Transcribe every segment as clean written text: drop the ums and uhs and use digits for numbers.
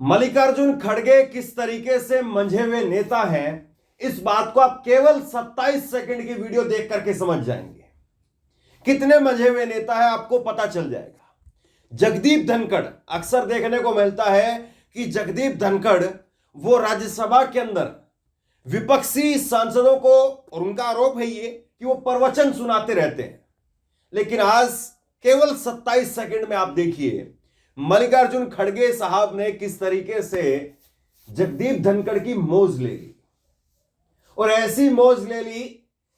मल्लिकार्जुन खड़गे किस तरीके से मंझे हुए नेता हैं, इस बात को आप केवल 27 सेकंड की वीडियो देख करके समझ जाएंगे। कितने मंझे हुए नेता है आपको पता चल जाएगा। जगदीप धनखड़, अक्सर देखने को मिलता है कि जगदीप धनखड़ वो राज्यसभा के अंदर विपक्षी सांसदों को, और उनका आरोप है ये कि वो प्रवचन सुनाते रहते हैं। लेकिन आज केवल 27 सेकंड में आप देखिए मल्लिकार्जुन खड़गे साहब ने किस तरीके से जगदीप धनखड़ की मौज ले ली, और ऐसी मौज ले ली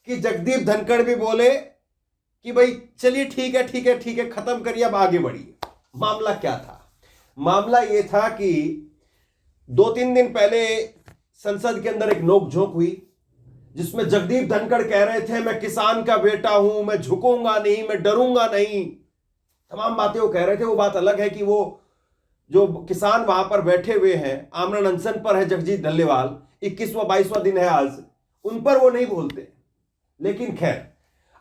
कि जगदीप धनखड़ भी बोले कि भाई चलिए ठीक है ठीक है ठीक है, खत्म करिए, अब आगे बढ़िए। मामला क्या था? मामला यह था कि 2-3 दिन पहले संसद के अंदर एक नोकझोंक हुई, जिसमें जगदीप धनखड़ कह रहे थे मैं किसान का बेटा हूं, मैं झुकूंगा नहीं, मैं डरूंगा नहीं, तमाम बातें वो कह रहे थे। वो बात अलग है कि वो जो किसान वहां पर बैठे हुए हैं, आमरण अनशन पर है जगजीत डल्लेवाल, 21वां-22वां दिन है आज, उन पर वो नहीं बोलते। लेकिन खैर,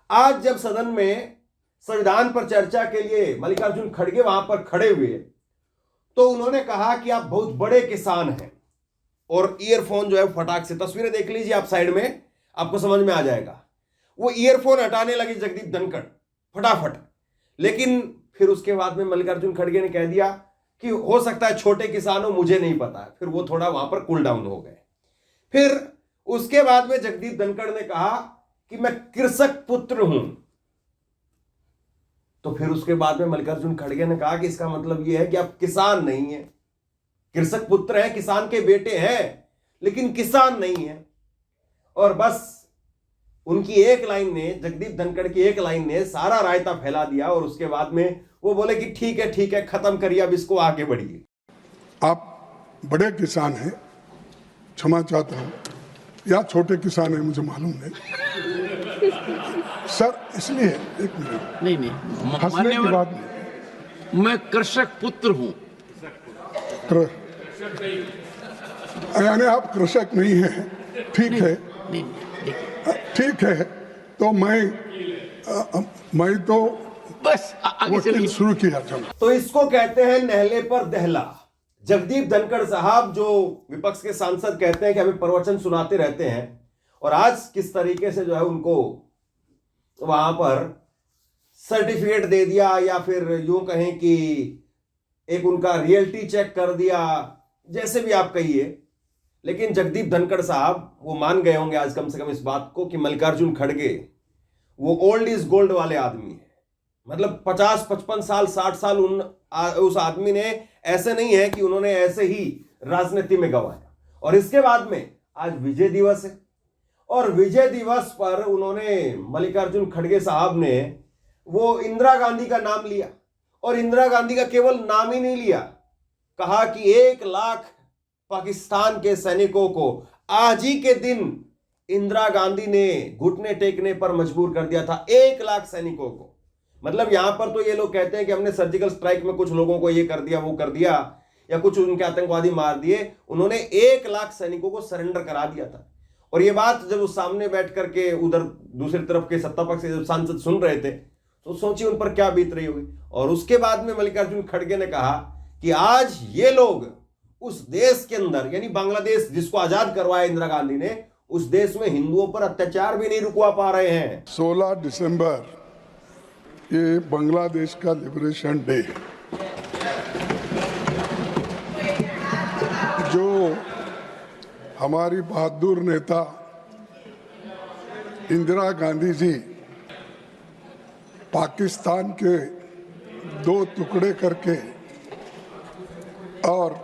आज जब सदन में संविधान पर चर्चा के लिए मल्लिकार्जुन खड़गे वहां पर खड़े हुए, तो उन्होंने कहा कि आप बहुत बड़े किसान हैं, और ईयरफोन जो है फटाक से, तस्वीरें देख लीजिए आप साइड में, आपको समझ में आ जाएगा। वो ईयरफोन हटाने लगे जगदीप धनखड़ फटाफट। लेकिन फिर उसके बाद में मल्लिकार्जुन खड़गे ने कह दिया कि हो सकता है छोटे किसान हो, मुझे नहीं पता। फिर वो थोड़ा वहां पर कूल डाउन हो गए। फिर उसके बाद में जगदीप धनखड़ ने कहा कि मैं कृषक पुत्र हूं। तो फिर उसके बाद में मल्लिकार्जुन खड़गे ने कहा कि इसका मतलब यह है कि आप किसान नहीं है, कृषक पुत्र है, किसान के बेटे हैं, लेकिन किसान नहीं है। और बस उनकी एक लाइन ने, जगदीप धनखड़ की एक लाइन ने सारा रायता फैला दिया। और उसके बाद में वो बोले कि ठीक है खत्म करिए, अब इसको आगे बढ़िए। आप बड़े किसान हैं, क्षमा चाहता हूं, या छोटे किसान हैं मुझे मालूम नहीं सर, इसलिए एक मिनट नहीं हंसने की बात नहीं। मैं कृषक पुत्र हूं। यानी आप कृषक नहीं हैं, ठीक है, नहीं, ठीक है। तो मैं तो बस आगे वकील चलिए। शुरू किया था। तो इसको कहते हैं नहले पर दहला। जगदीप धनखड़ साहब जो विपक्ष के सांसद कहते हैं कि हमें प्रवचन सुनाते रहते हैं, और आज किस तरीके से जो है उनको वहां पर सर्टिफिकेट दे दिया, या फिर यूं कहें कि एक उनका रियलिटी चेक कर दिया, जैसे भी आप कहिए। लेकिन जगदीप धनखड़ साहब वो मान गए होंगे आज कम से कम इस बात को कि मल्लिकार्जुन खड़गे वो ओल्ड इज गोल्ड वाले आदमी है। मतलब 50-55 साल 60 साल उस आदमी ने, ऐसे नहीं है कि उन्होंने ऐसे ही राजनीति में गंवाया। और इसके बाद में आज विजय दिवस है, और विजय दिवस पर उन्होंने, मल्लिकार्जुन खड़गे साहब ने वो इंदिरा गांधी का नाम लिया, और इंदिरा गांधी का केवल नाम ही नहीं लिया, कहा कि 1 लाख पाकिस्तान के सैनिकों को आज ही के दिन इंदिरा गांधी ने घुटने टेकने पर मजबूर कर दिया था। 1 लाख सैनिकों को। मतलब यहां पर तो ये लोग कहते हैं कि हमने सर्जिकल स्ट्राइक में कुछ लोगों को ये कर दिया, वो कर दिया, या कुछ उनके आतंकवादी मार दिए। उन्होंने 1 लाख सैनिकों को सरेंडर करा दिया था। और ये बात जब उस सामने बैठ करके उधर दूसरी तरफ के सत्ता पक्ष के जब सांसद सुन रहे थे, तो सोचिए उन पर क्या बीत रही होगी। और उसके बाद में मल्लिकार्जुन खड़गे ने कहा कि आज ये लोग उस देश के अंदर, यानी बांग्लादेश जिसको आजाद करवाया इंदिरा गांधी ने, उस देश में हिंदुओं पर अत्याचार भी नहीं रुकवा पा रहे हैं। 16 दिसंबर ये बांग्लादेश का लिबरेशन डे, जो हमारी बहादुर नेता इंदिरा गांधी जी पाकिस्तान के 2 टुकड़े करके और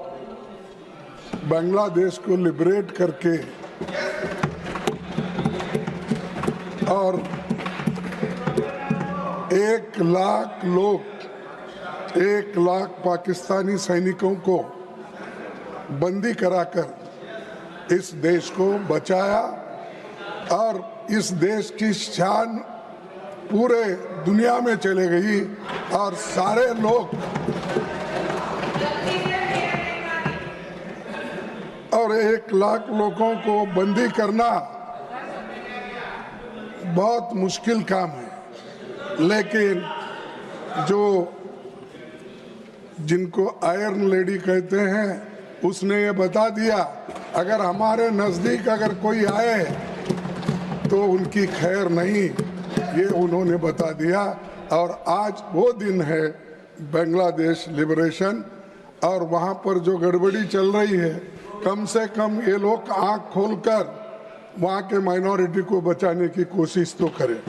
बांग्लादेश को लिबरेट करके, और 1 लाख लोग, 1 लाख पाकिस्तानी सैनिकों को बंदी कराकर इस देश को बचाया, और इस देश की शान पूरे दुनिया में चले गई। और सारे लोग, और 1 लाख लोगों को बंदी करना बहुत मुश्किल काम है। लेकिन जो जिनको आयरन लेडी कहते हैं, उसने ये बता दिया अगर हमारे नजदीक अगर कोई आए तो उनकी खैर नहीं, ये उन्होंने बता दिया। और आज वो दिन है बांग्लादेश लिबरेशन, और वहाँ पर जो गड़बड़ी चल रही है, कम से कम ये लोग आंख खोलकर वहाँ के माइनॉरिटी को बचाने की कोशिश तो करें।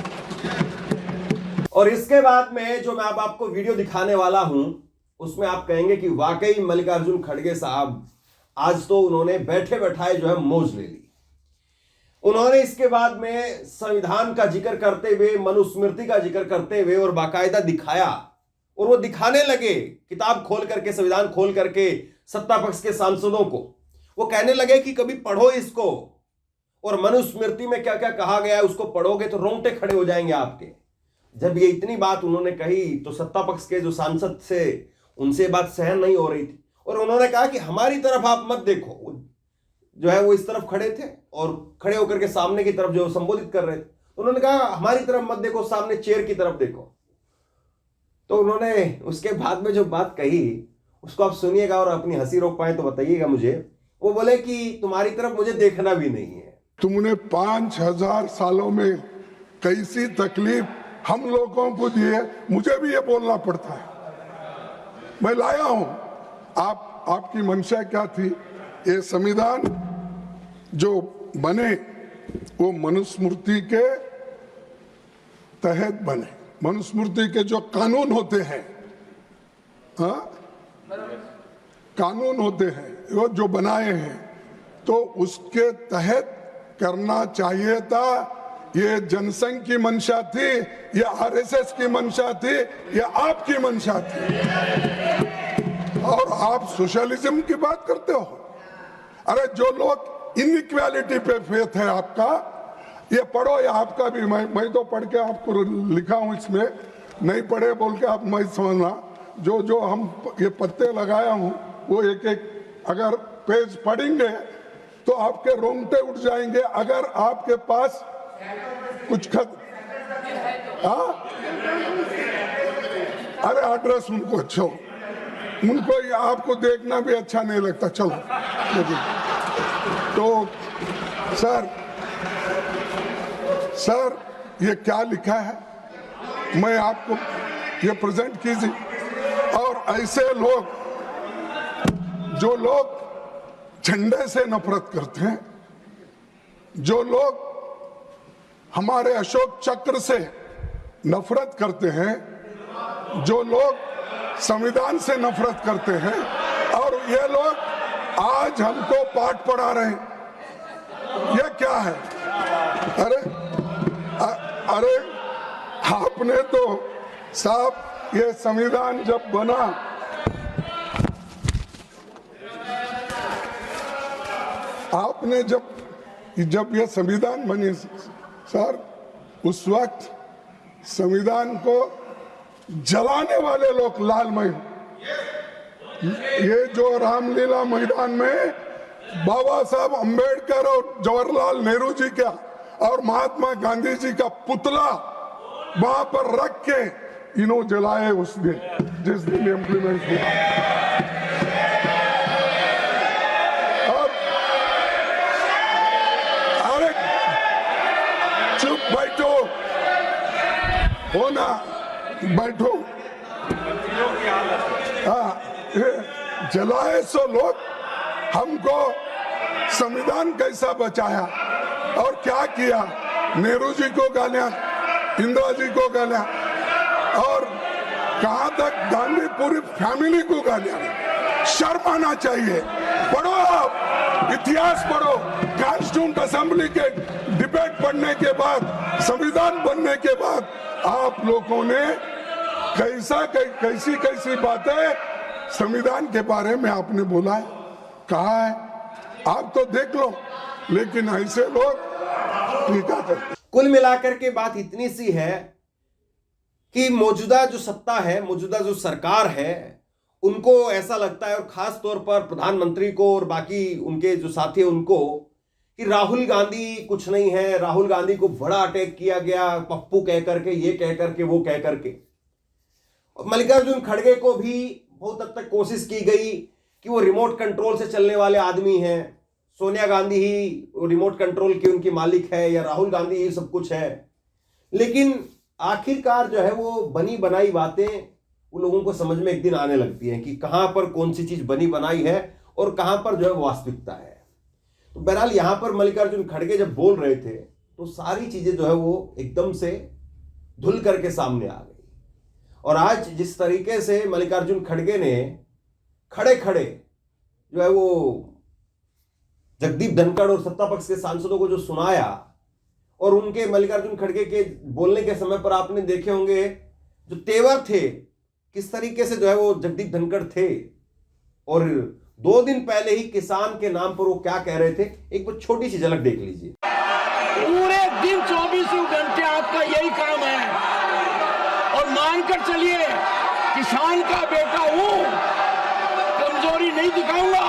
और इसके बाद में जो मैं अब आपको वीडियो दिखाने वाला हूं, उसमें आप कहेंगे कि वाकई मल्लिकार्जुन खड़गे साहब आज तो उन्होंने बैठे बैठाए जो है मौज ले ली। उन्होंने इसके बाद में संविधान का जिक्र करते हुए, मनुस्मृति का जिक्र करते हुए और बाकायदा दिखाया, और वो दिखाने लगे किताब खोल करके, संविधान खोल करके सत्ता पक्ष के सांसदों को। वो कहने लगे कि कभी पढ़ो इसको, और मनुस्मृति में क्या क्या कहा गया है उसको पढ़ोगे तो रोंगटे खड़े हो जाएंगे आपके। जब ये इतनी बात उन्होंने कही तो सत्ता पक्ष के जो सांसद थे उनसे बात सहन नहीं हो रही थी, और उन्होंने कहा कि हमारी तरफ आप मत देखो। जो है वो इस तरफ खड़े थे और खड़े होकर के सामने की तरफ जो संबोधित कर रहे थे, उन्होंने कहा हमारी तरफ मत देखो, सामने चेयर की तरफ देखो। तो उन्होंने उसके बाद में जो बात कही उसको आप सुनिएगा और अपनी हंसी रोक पाए तो बताइएगा मुझे। वो बोले कि तुम्हारी तरफ मुझे देखना भी नहीं है। तुमने 5000 सालों में कैसी तकलीफ हम लोगों को दी है, मुझे भी ये बोलना पड़ता है। मैं लाया हूं, आपकी मंशा क्या थी? ये संविधान जो बने वो मनुस्मृति के तहत बने। मनुस्मृति के जो कानून होते हैं, हाँ, कानून होते हैं वो जो बनाए हैं, तो उसके तहत करना चाहिए था। ये जनसंघ की मंशा थी, ये आरएसएस की मंशा थी, ये आपकी मंशा थी। और आप सोशलिज्म की बात करते हो। अरे जो लोग इनइक्वालिटी पे फेथ है आपका, ये पढ़ो, ये आपका भी। मैं तो पढ़ के आपको लिखा हूं, इसमें नहीं पढ़े बोल के आप मत समझना। जो हम ये पत्ते लगाया हूं वो एक एक अगर पेज पढ़ेंगे तो आपके रोंगटे उठ जाएंगे। अगर आपके पास कुछ हाँ, अरे एड्रेस उनको अच्छा, उनको ये आपको देखना भी अच्छा नहीं लगता। चलो तो सर ये क्या लिखा है, मैं आपको ये प्रेजेंट कीजिए। और ऐसे लोग जो लोग झंडे से नफरत करते हैं, जो लोग हमारे अशोक चक्र से नफरत करते हैं, जो लोग संविधान से नफरत करते हैं, और ये लोग आज हमको पाठ पढ़ा रहे हैं। ये क्या है? अरे आपने तो साहब ये संविधान जब बना, आपने जब ये संविधान बनी सर, उस वक्त संविधान को जलाने वाले लोग लालमय, ये जो रामलीला मैदान में बाबा साहब अंबेडकर और जवाहरलाल नेहरू जी का और महात्मा गांधी जी का पुतला वहां पर रख के इन्होंने जलाए उस दिन, जिस दिन इम्प्लीमेंट हुआ। और अरे चुप बैठो, हो ना, बैठो। हाँ, जलाए सो लोग हमको संविधान कैसा बचाया और क्या किया। नेहरू जी को गालियां, इंदिरा जी को गालियां, और कहां तक गांधी पूरी फैमिली को गालियां। शर्म आना चाहिए। पढ़ो, इतिहास पढ़ो। कॉन्स्टिट्यूंट असेंबली के डिबेट पढ़ने के बाद, संविधान बनने के बाद आप लोगों ने कैसी बातें संविधान के बारे में आपने बोला है, कहा है, आप तो देख लो। लेकिन ऐसे लोग ठीक है। कुल मिलाकर के बात इतनी सी है कि मौजूदा जो सत्ता है, मौजूदा जो सरकार है, उनको ऐसा लगता है, और खास तौर पर प्रधानमंत्री को और बाकी उनके जो साथी हैं उनको, कि राहुल गांधी कुछ नहीं है, राहुल गांधी को बड़ा अटैक किया गया, पप्पू कह करके, ये कह करके, वो कह करके। मल्लिकार्जुन खड़गे को भी बहुत हद तक कोशिश की गई कि वो रिमोट कंट्रोल से चलने वाले आदमी हैं, सोनिया गांधी ही रिमोट कंट्रोल की उनकी मालिक है, या राहुल गांधी ही सब कुछ है। लेकिन आखिरकार जो है वो बनी बनाई बातें उन लोगों को समझ में एक दिन आने लगती हैं कि कहां पर कौन सी चीज बनी बनाई है और कहां पर जो है वास्तविकता है। तो बहरहाल यहां पर मल्लिकार्जुन खड़गे जब बोल रहे थे तो सारी चीजें जो है वो एकदम से धुल करके सामने आ गई। और आज जिस तरीके से मल्लिकार्जुन खड़गे ने खड़े खड़े जो है वो जगदीप धनखड़ और सत्ता पक्ष के सांसदों को जो सुनाया, और उनके मल्लिकार्जुन खड़गे के बोलने के समय पर आपने देखे होंगे जो तेवर थे, किस तरीके से जो है वो जगदीप धनखड़ थे, और 2 दिन पहले ही किसान के नाम पर वो क्या कह रहे थे, एक बार छोटी सी झलक देख लीजिए। पूरे दिन 24 घंटे आपका यही काम है, और मानकर चलिए किसान का बेटा हूं, कमजोरी नहीं दिखाऊंगा,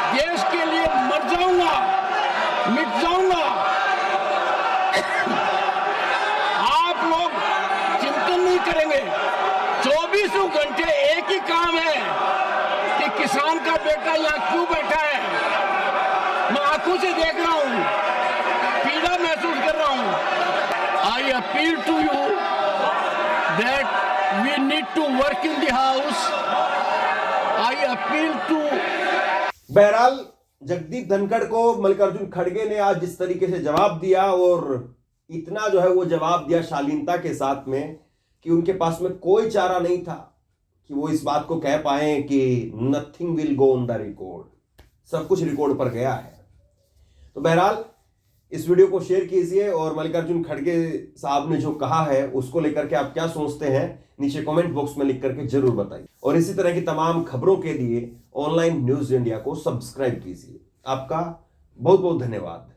देश के लिए मर जाऊंगा, मिट जाऊंगा। आप लोग चिंतन नहीं करेंगे, 24 घंटे एक ही काम है कि किसान का बेटा यहाँ क्यों बैठा है। मैं आंखों से देख रहा हूं, पीड़ा महसूस कर रहा हूं। I appeal to you that we need to work in the house. I appeal to. बहरहाल जगदीप धनखड़ को मल्लिकार्जुन खड़गे ने आज जिस तरीके से जवाब दिया, और इतना जो है वो जवाब दिया शालीनता के साथ में कि उनके पास में कोई चारा नहीं था कि वो इस बात को कह पाए कि nothing will go on the record, सब कुछ रिकॉर्ड पर गया है। तो बहरहाल इस वीडियो को शेयर कीजिए, और मल्लिकार्जुन खड़गे साहब ने जो कहा है उसको लेकर के आप क्या सोचते हैं नीचे कमेंट बॉक्स में लिख करके जरूर बताइए। और इसी तरह की तमाम खबरों के लिए ऑनलाइन न्यूज इंडिया को सब्सक्राइब कीजिए। आपका बहुत बहुत धन्यवाद।